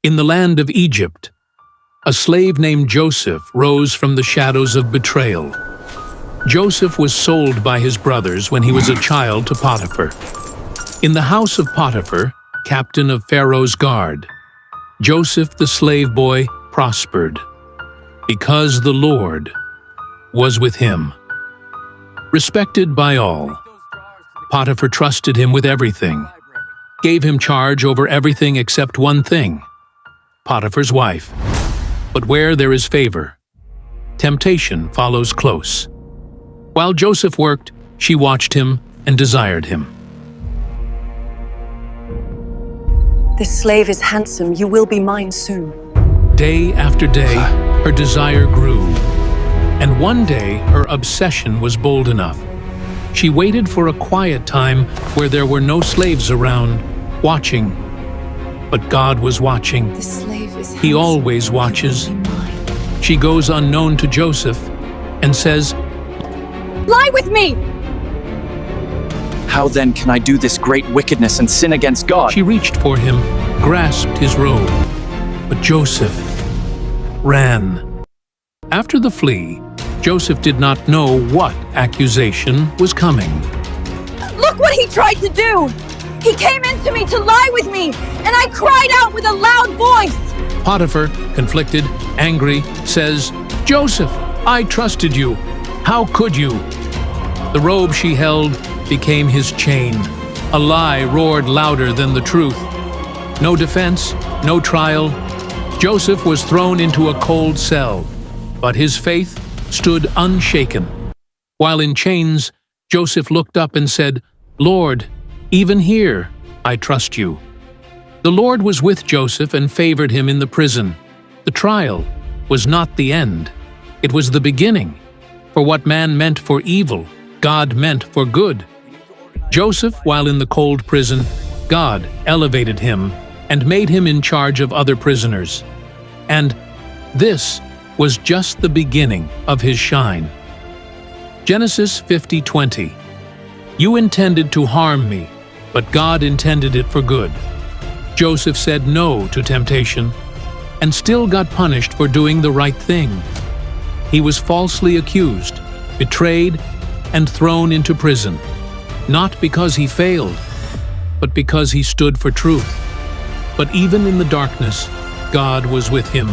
In the land of Egypt, a slave named Joseph rose from the shadows of betrayal. Joseph was sold by his brothers when he was a child to Potiphar. In the house of Potiphar, captain of Pharaoh's guard, Joseph the slave boy prospered, because the Lord was with him. Respected by all, Potiphar trusted him with everything, gave him charge over everything except one thing: Potiphar's wife. But where there is favor, temptation follows close. While Joseph worked, she watched him and desired him. This slave is handsome. You will be mine soon. Day after day, her desire grew, and one day her obsession was bold enough. She waited for a quiet time where there were no slaves around, watching. But God was watching. This slave is handsome. He always watches. You will be mine. She goes unknown to Joseph and says, Lie with me! How then can I do this great wickedness and sin against God? She reached for him, grasped his robe, but Joseph ran. After the flee, Joseph did not know what accusation was coming. Look what he tried to do! He came into me to lie with me, and I cried out with a loud voice. Potiphar, conflicted, angry, says, Joseph, I trusted you. How could you? The robe she held became his chain. A lie roared louder than the truth. No defense, no trial. Joseph was thrown into a cold cell, but his faith stood unshaken. While in chains, Joseph looked up and said, Lord, even here I trust you. The Lord was with Joseph and favored him in the prison. The trial was not the end. It was the beginning. For what man meant for evil, God meant for good. Joseph, while in the cold prison, God elevated him and made him in charge of other prisoners. And this was just the beginning of his shine. Genesis 50:20. You intended to harm me, but God intended it for good. Joseph said no to temptation and still got punished for doing the right thing. He was falsely accused, betrayed, and thrown into prison, not because he failed, but because he stood for truth. But even in the darkness, God was with him.